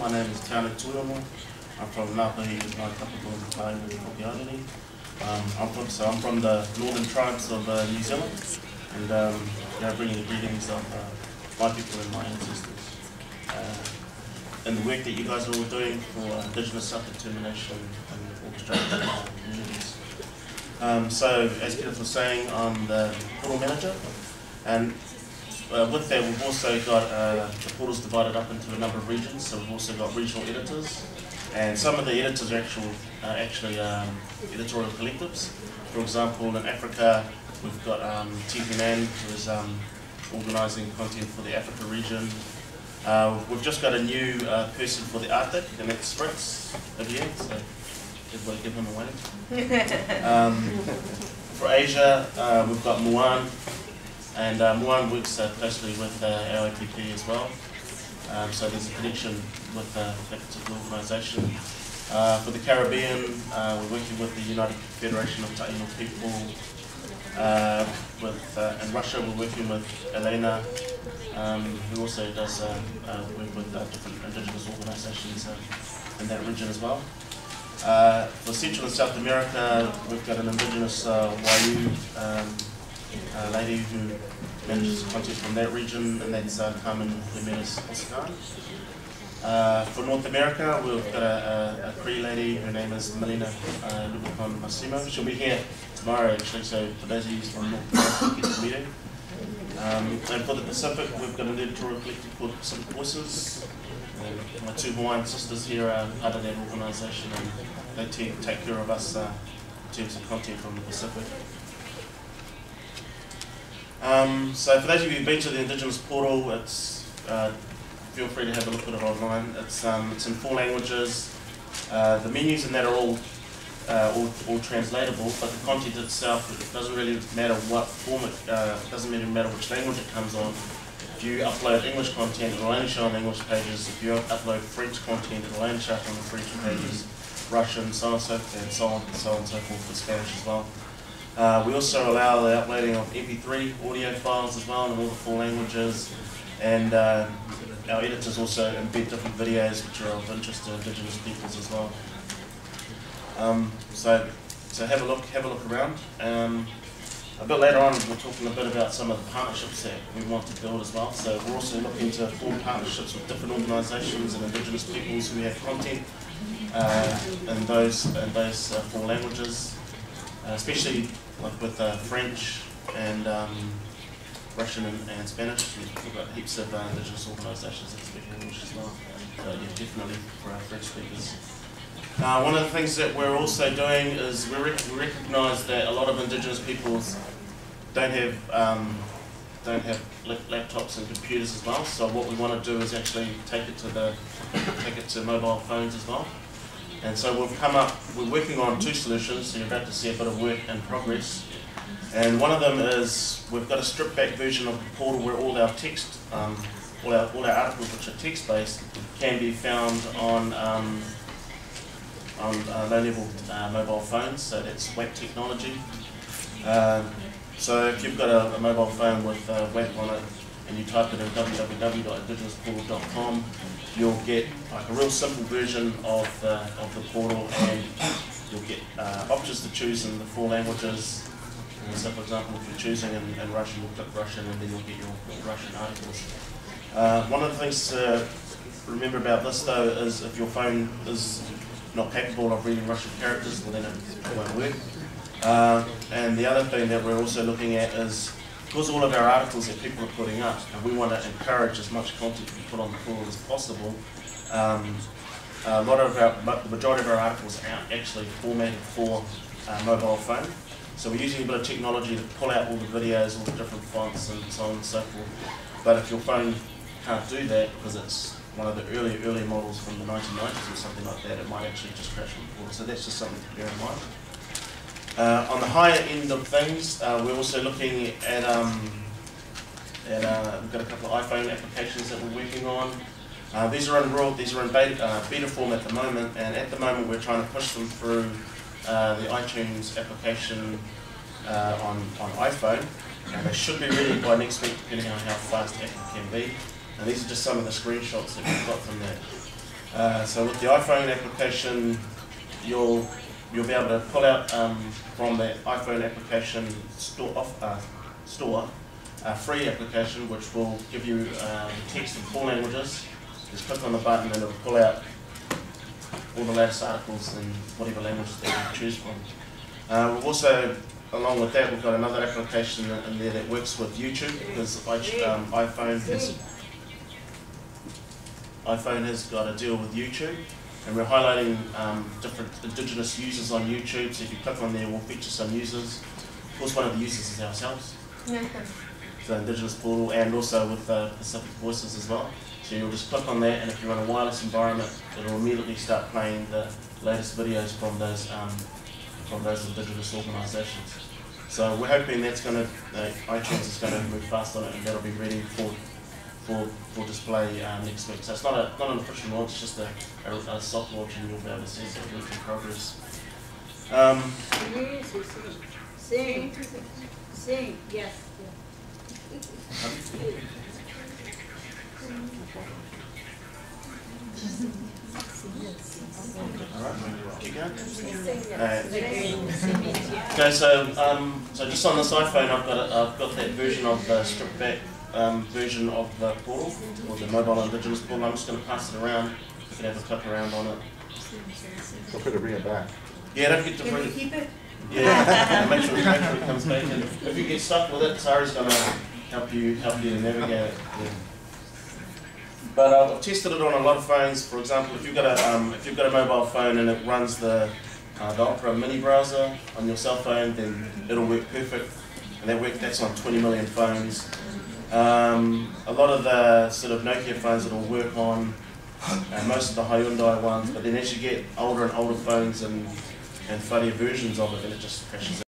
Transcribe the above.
My name is M2U00554a. I'm from Ngāpuhi, is my capital of Tāinga, I'm from the northern tribes of New Zealand, and bringing the greetings of my people and my ancestors. And the work that you guys are all doing for Indigenous self-determination and Australian communities. So, as Kenneth was saying, I'm the portal manager, and with that we've also got the portals divided up into a number of regions, so we've also got regional editors, and some of the editors are actually editorial collectives. For example, in Africa we've got TPN, who is organising content for the Africa region. We've just got a new person for the Arctic, and that's Fritz again, so everybody give him a wave. For Asia, we've got Muan, and Muan works closely with our APP as well, so there's a connection with that particular organisation. For the Caribbean, we're working with the United Federation of Taino people. In Russia, we're working with Elena, who also does work with different Indigenous organisations in that region as well. For Central and South America, we've got an Indigenous Wayu lady who manages content from that region, and that's Carmen Jimenez Oscar. For North America, we've got a Cree lady, her name is Melina Lubicon Massimo. She'll be here tomorrow actually, so for those of you from North America, get the meeting. And for the Pacific, we've got an editorial collective called Pacific Voices. And my two Hawaiian sisters here are part of that organisation, and they take care of us in terms of content from the Pacific. So for those of you who've been to the Indigenous portal, it's feel free to have a look at it online. It's in 4 languages. The menus in that are all translatable, but the content itself, it doesn't really matter what form it, doesn't really matter which language it comes on. If you upload English content, it will only show on the English pages. If you upload French content, it will only show up on the French pages. Russian, so on and so forth, and so on and so forth for Spanish as well. We also allow the uploading of MP3 audio files as well in all the 4 languages, and our editors also embed different videos which are of interest to Indigenous peoples as well. So have a look around. A bit later on, we're talking a bit about some of the partnerships that we want to build as well. So we're also looking to form partnerships with different organisations and Indigenous peoples who have content in those 4 languages, especially like with French and Russian and Spanish. We've got heaps of Indigenous organisations that speak English as well. So yeah, definitely for our French speakers. One of the things that we're also doing is we recognise that a lot of Indigenous peoples don't have laptops and computers as well. So what we want to do is actually take it to mobile phones as well. And so we're working on 2 solutions. So you're about to see a bit of work in progress. And one of them is we've got a stripped back version of the portal where all our text, all our articles which are text based, can be found on low-level mobile phones, so that's WAP technology. So if you've got a mobile phone with WAP on it and you type it in www.indigenousportal.com, you'll get like a real simple version of the portal, and you'll get options to choose in the 4 languages. And so for example, if you're choosing in Russian, you'll click Russian and then you'll get your Russian articles. One of the things to remember about this though is if your phone is not capable of reading Russian characters, well then it won't work. And the other thing that we're also looking at is, because all of our articles that people are putting up, and we want to encourage as much content to be put on the portal as possible, the majority of our articles are actually formatted for mobile phone. So we're using a bit of technology to pull out all the videos, all the different fonts and so on and so forth. But if your phone can't do that because it's one of the early models from the 1990s or something like that, it might actually just crash on the portal. So that's just something to bear in mind. On the higher end of things, we're also looking at, we've got a couple of iPhone applications that we're working on. These are in beta form at the moment, and at the moment we're trying to push them through the iTunes application on iPhone, and they should be ready by next week, depending on how fast Apple can be. And these are just some of the screenshots that we've got from that. So with the iPhone application, you'll be able to pull out from the iPhone application store a free application which will give you text in 4 languages. Just click on the button and it'll pull out all the latest articles in whatever language that you choose from. We've also, along with that, we've got another application in there that works with YouTube, because iPhone has got a deal with YouTube, and we're highlighting different Indigenous users on YouTube. So if you click on there, we'll feature some users. Of course, one of the users is ourselves, the Indigenous portal, and also with Pacific Voices as well. So you'll just click on that, and if you're in a wireless environment, it'll immediately start playing the latest videos from those Indigenous organisations. So we're hoping that's going to, iTunes is going to move fast on it, and that'll be ready for display next week. So it's not an official launch, it's just a soft launch, and you'll be able to see some work in progress. Sing, yes. Alright, keep going. Okay, so just on this iPhone, I've got that version of the stripped back version of the portal, or the mobile Indigenous portal. I'm just going to pass it around. You can have a click around on it. Don't forget to bring it back. Yeah, don't get to bring it. Keep it? Yeah, make sure it comes back. And if you get stuck with it, Sari's going to help you navigate it. Yeah. But I've tested it on a lot of phones. For example, if you've got a mobile phone and it runs the Opera mini browser on your cell phone, then it'll work perfect. And that's on 20 million phones. A lot of the sort of Nokia phones it'll work on, most of the Hyundai ones. But then as you get older and older phones and funnier versions of it, then it just crashes out.